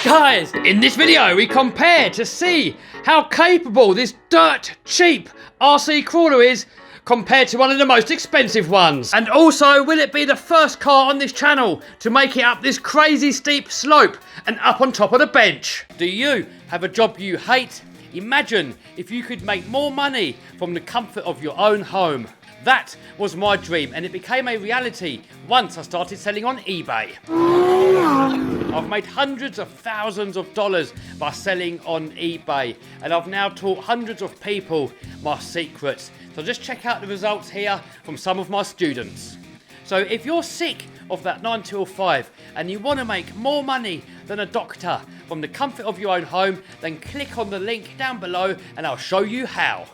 Guys, in this video we compare to see how capable this dirt cheap RC crawler is compared to one of the most expensive ones. And also, will it be the first car on this channel to make it up this crazy steep slope and up on top of the bench? Do you have a job you hate? Imagine if you could make more money from the comfort of your own home. That was my dream, and it became a reality once I started selling on eBay. I've made hundreds of thousands of dollars by selling on eBay, and I've now taught hundreds of people my secrets. So just check out the results here from some of my students. So if you're sick of that 9 till 5 and you want to make more money than a doctor from the comfort of your own home, then click on the link down below and I'll show you how.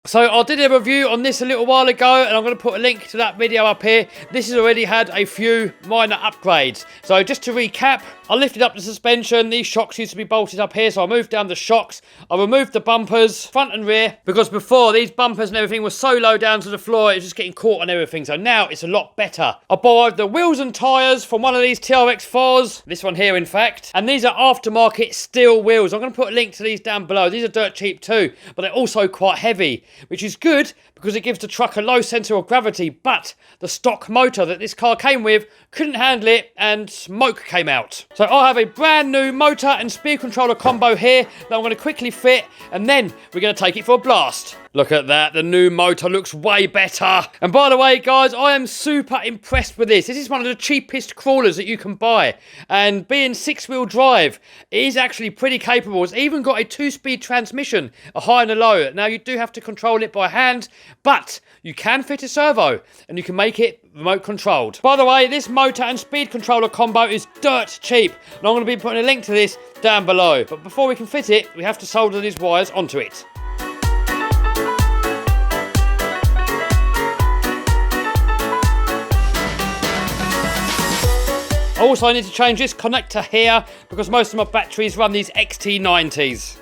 So I did a review on this a little while ago, and I'm going to put a link to that video up here. This has already had a few minor upgrades. So just to recap, I lifted up the suspension. These shocks used to be bolted up here, so I moved down the shocks. I removed the bumpers, front and rear, because before these bumpers and everything were so low down to the floor, it was just getting caught on everything. So now it's a lot better. I borrowed the wheels and tyres from one of these TRX4s, this one here in fact, and these are aftermarket steel wheels. I'm going to put a link to these down below. These are dirt cheap too, but they're also quite heavy, which is good because it gives the truck a low centre of gravity, but the stock motor that this car came with couldn't handle it and smoke came out. So I have a brand new motor and speed controller combo here that I'm going to quickly fit, and then we're going to take it for a blast. Look at that, the new motor looks way better. And by the way, guys, I am super impressed with this. This is one of the cheapest crawlers that you can buy. And being 6-wheel drive, it is actually pretty capable. It's even got a 2-speed transmission, a high and a low. Now, you do have to control it by hand, but you can fit a servo and you can make it remote controlled. By the way, this motor and speed controller combo is dirt cheap. And I'm going to be putting a link to this down below. But before we can fit it, we have to solder these wires onto it. Also, I need to change this connector here because most of my batteries run these XT90s.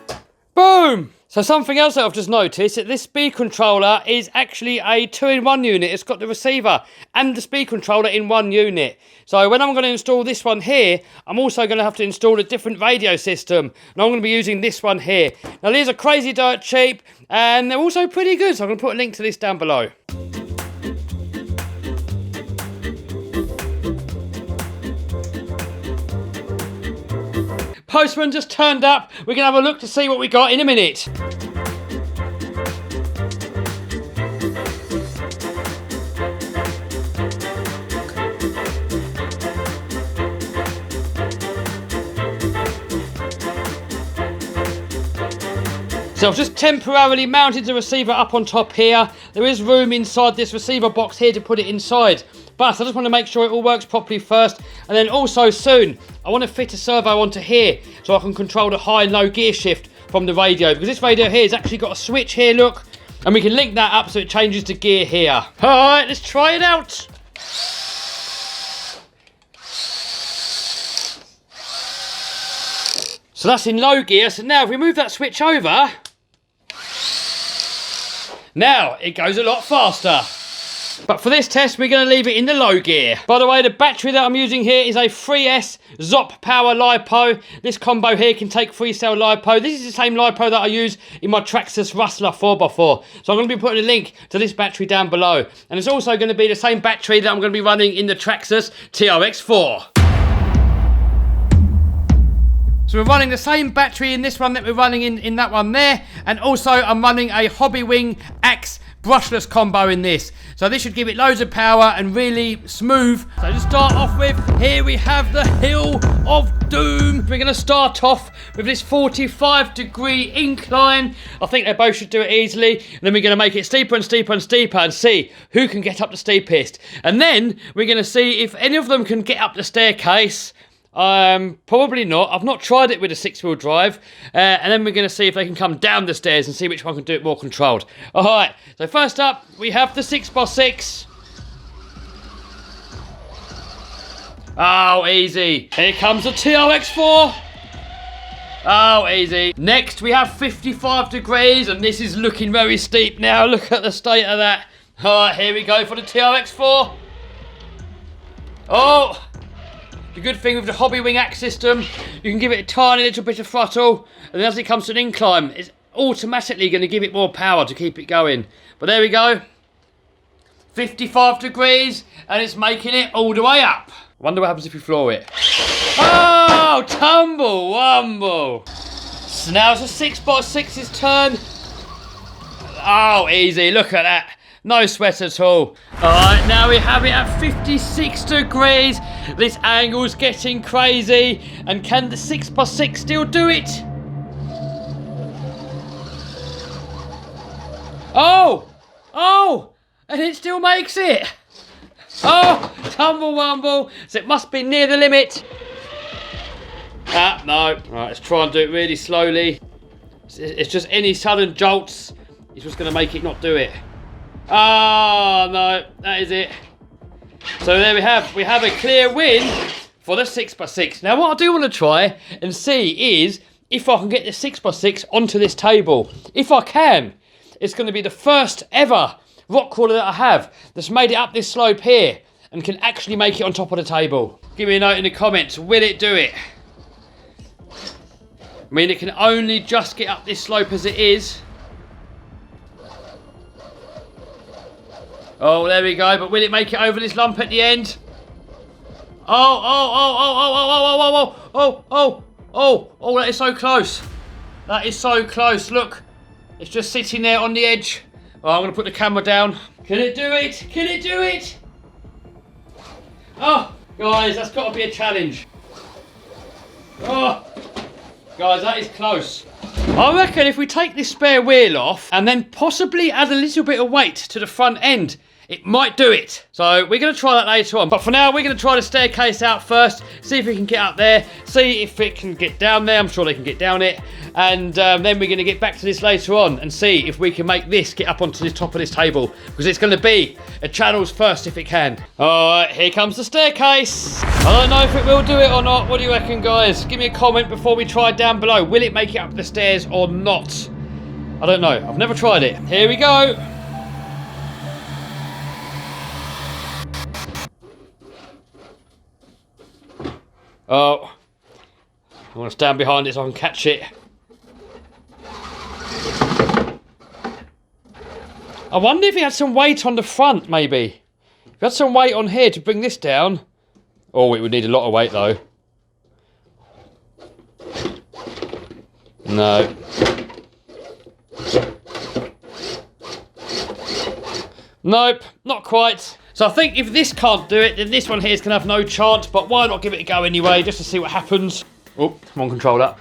Boom! So something else that I've just noticed, that this speed controller is actually a 2-in-1 unit. It's got the receiver and the speed controller in one unit. So when I'm going to install this one here, I'm also going to have to install a different radio system. And I'm going to be using this one here. Now these are crazy dirt cheap and they're also pretty good. So I'm going to put a link to this down below. Postman just turned up. We're going to have a look to see what we got in a minute. So I've just temporarily mounted the receiver up on top here. There is room inside this receiver box here to put it inside. But I just want to make sure it all works properly first. And then also soon, I want to fit a servo onto here so I can control the high and low gear shift from the radio. Because this radio here has actually got a switch here, look. And we can link that up so it changes to gear here. All right, let's try it out. So that's in low gear. So now if we move that switch over, now it goes a lot faster. But for this test, we're going to leave it in the low gear. By the way, the battery that I'm using here is a 3S ZOP Power LiPo. This combo here can take 3-cell LiPo. This is the same LiPo that I use in my Traxxas Rustler 4x4. So I'm going to be putting a link to this battery down below. And it's also going to be the same battery that I'm going to be running in the Traxxas TRX4. So we're running the same battery in this one that we're running in that one there. And also I'm running a Hobbywing Axe brushless combo in this. So this should give it loads of power and really smooth. So to start off with, here we have the Hill of Doom. We're going to start off with this 45-degree incline. I think they both should do it easily. And then we're going to make it steeper and steeper and steeper and see who can get up the steepest. And then we're going to see if any of them can get up the staircase. Probably not. I've not tried it with a 6-wheel drive. And then we're going to see if they can come down the stairs and see which one can do it more controlled. Alright, so first up, we have the 6x6. Oh, easy. Here comes the TRX4. Oh, easy. Next, we have 55 degrees, and this is looking very steep now. Look at the state of that. Alright, here we go for the TRX4. Oh! The good thing with the hobby wing axe system, you can give it a tiny little bit of throttle, and then as it comes to an incline, it's automatically going to give it more power to keep it going. But there we go. 55 degrees, and it's making it all the way up. Wonder what happens if you floor it. Oh, tumble wumble. So now it's a 6x6's turn. Oh, easy, look at that. No sweat at all. Alright, now we have it at 56 degrees. This angle's getting crazy. And can the 6x6 still do it? Oh! Oh! And it still makes it. Oh! Tumble wumble. So it must be near the limit. Ah, no. Right, let's try and do it really slowly. It's just any sudden jolts. It's just going to make it not do it. Oh, no. That is it. So there we have. We have a clear win for the 6x6. Now, what I do want to try and see is if I can get the 6x6 onto this table. If I can, it's going to be the first ever rock crawler that I have that's made it up this slope here and can actually make it on top of the table. Give me a note in the comments. Will it do it? I mean, it can only just get up this slope as it is. Oh, there we go. But will it make it over this lump at the end? Oh, that is so close. That is so close. Look, it's just sitting there on the edge. Oh, I'm going to put the camera down. Can it do it? Can it do it? Oh, guys, that's got to be a challenge. Oh, guys, that is close. I reckon if we take this spare wheel off and then possibly add a little bit of weight to the front end, it might do it. So we're going to try that later on. But for now, we're going to try the staircase out first. See if we can get up there. See if it can get down there. I'm sure they can get down it. And then we're going to get back to this later on and see if we can make this get up onto the top of this table. Because it's going to be a channels first if it can. Alright, here comes the staircase. I don't know if it will do it or not. What do you reckon, guys? Give me a comment before we try down below. Will it make it up the stairs or not? I don't know. I've never tried it. Here we go. Oh, I want to stand behind it so I can catch it. I wonder if it had some weight on the front, maybe. If it had some weight on here to bring this down. Oh, it would need a lot of weight, though. No. Nope, not quite. So I think if this can't do it, then this one here is going to have no chance. But why not give it a go anyway, just to see what happens. Oh, come on, controller.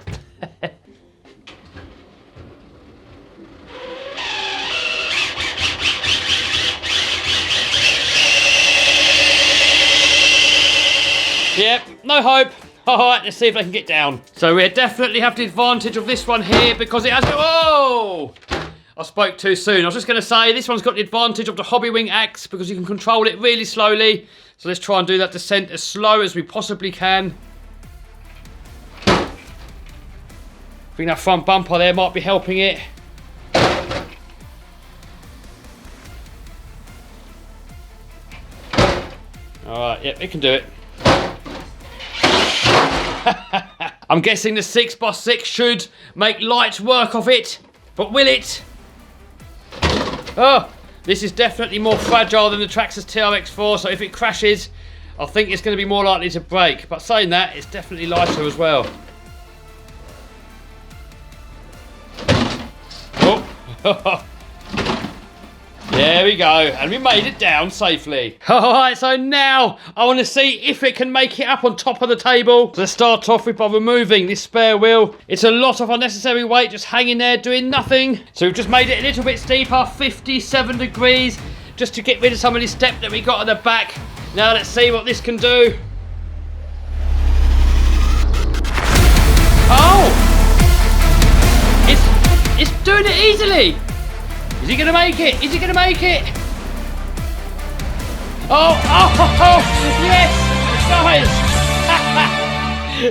Yep, no hope. Alright, let's see if they can get down. So we definitely have the advantage of this one here because it has... Oh! I spoke too soon. I was just going to say, this one's got the advantage of the hobby wing axe because you can control it really slowly. So let's try and do that descent as slow as we possibly can. I think that front bumper there might be helping it. Alright, yep, it can do it. I'm guessing the 6x6 should make light work of it. But will it? Oh, this is definitely more fragile than the Traxxas TRX4, so if it crashes, I think it's going to be more likely to break. But saying that, it's definitely lighter as well. Oh, there we go, and we made it down safely. Alright, so now I want to see if it can make it up on top of the table. So let's start off with by removing this spare wheel. It's a lot of unnecessary weight just hanging there doing nothing. So we've just made it a little bit steeper, 57 degrees, just to get rid of some of this step that we got at the back. Now let's see what this can do. Oh! It's doing it easily! Is he going to make it? Is he going to make it? Oh, yes! Guys!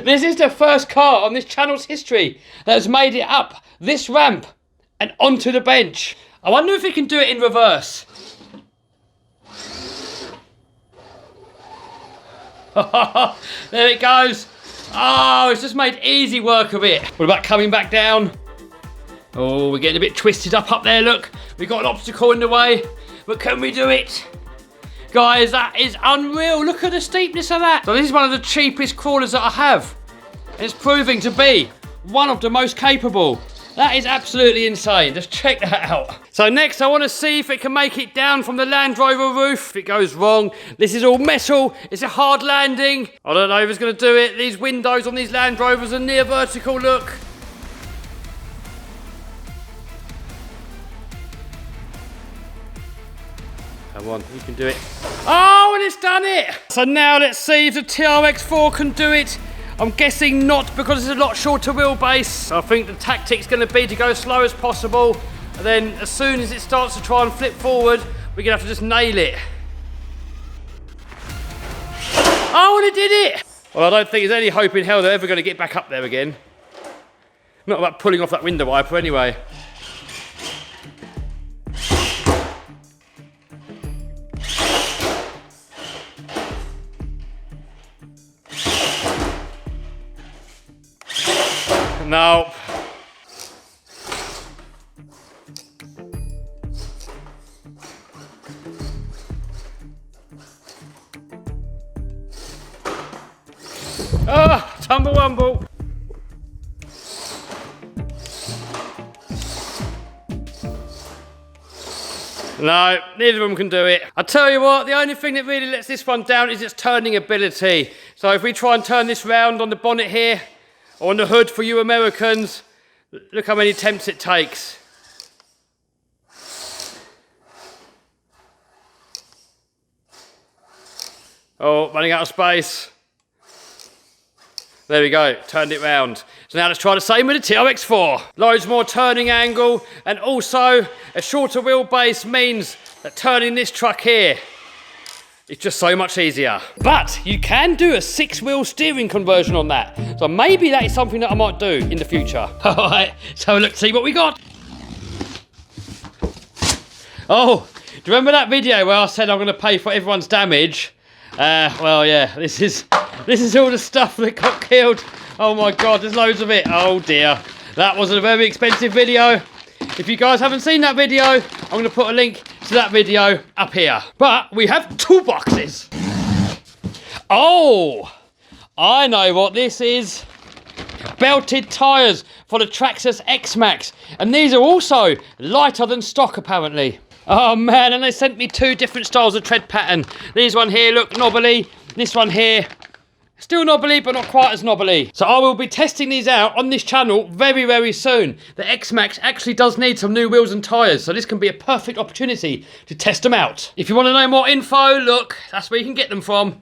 This is the first car on this channel's history that has made it up this ramp and onto the bench. I wonder if he can do it in reverse. There it goes. Oh, it's just made easy work of it. What about coming back down? Oh, we're getting a bit twisted up there, look. We've got an obstacle in the way, but can we do it? Guys, that is unreal. Look at the steepness of that. So this is one of the cheapest crawlers that I have. It's proving to be one of the most capable. That is absolutely insane. Just check that out. So next, I want to see if it can make it down from the Land Rover roof. If it goes wrong, this is all metal. It's a hard landing. I don't know if it's going to do it. These windows on these Land Rovers are near vertical, look. Come on, you can do it. Oh, and it's done it. So now let's see if the TRX4 can do it. I'm guessing not, because it's a lot shorter wheelbase. I think the tactic's going to be to go as slow as possible. And then as soon as it starts to try and flip forward, we're going to have to just nail it. Oh, and it did it. Well, I don't think there's any hope in hell they're ever going to get back up there again. Not about pulling off that window wiper anyway. No. Ah, tumble-wumble. No, neither of them can do it. I tell you what, the only thing that really lets this one down is its turning ability. So if we try and turn this round on the bonnet here, or on the hood for you Americans, look how many attempts it takes. Oh, running out of space. There we go, turned it round. So now let's try the same with the TRX4. Loads more turning angle, and also a shorter wheelbase means that turning this truck here, it's just so much easier. But you can do a 6-wheel steering conversion on that. So maybe that is something that I might do in the future. All right, so let's see what we got. Oh, do you remember that video where I said I'm going to pay for everyone's damage? Well, yeah, this is all the stuff that got killed. Oh my God, there's loads of it. Oh dear. That was a very expensive video. If you guys haven't seen that video, I'm going to put a link to that video up here. But we have 2 boxes. Oh, I know what this is. Belted tyres for the Traxxas X-Max. And these are also lighter than stock, apparently. Oh man, and they sent me 2 different styles of tread pattern. These one here look knobbly. This one here, still knobbly, but not quite as knobbly. So I will be testing these out on this channel very, very soon. The X-Max actually does need some new wheels and tyres, so this can be a perfect opportunity to test them out. If you want to know more info, look, that's where you can get them from.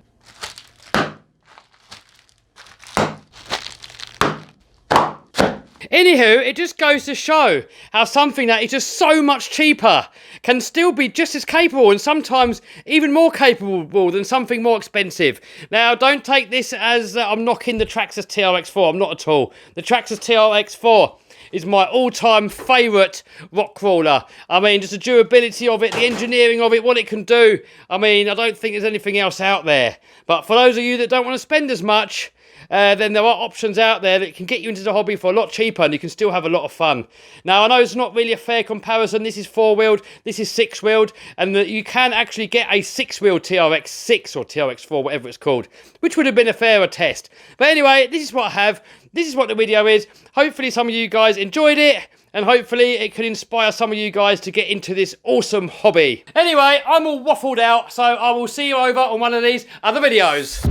Anywho, it just goes to show how something that is just so much cheaper can still be just as capable, and sometimes even more capable than something more expensive. Now, don't take this as I'm knocking the Traxxas TRX4. I'm not at all. The Traxxas TRX4 is my all-time favourite rock crawler. I mean, just the durability of it, the engineering of it, what it can do. I mean, I don't think there's anything else out there. But for those of you that don't want to spend as much, then there are options out there that can get you into the hobby for a lot cheaper, and you can still have a lot of fun. Now, I know it's not really a fair comparison. This is 4-wheeled, this is 6-wheeled, and that you can actually get a 6-wheel TRX6 or TRX4, whatever it's called, which would have been a fairer test. But anyway, this is what I have. This is what the video is. Hopefully some of you guys enjoyed it, and hopefully it could inspire some of you guys to get into this awesome hobby. Anyway, I'm all waffled out, so I will see you over on one of these other videos.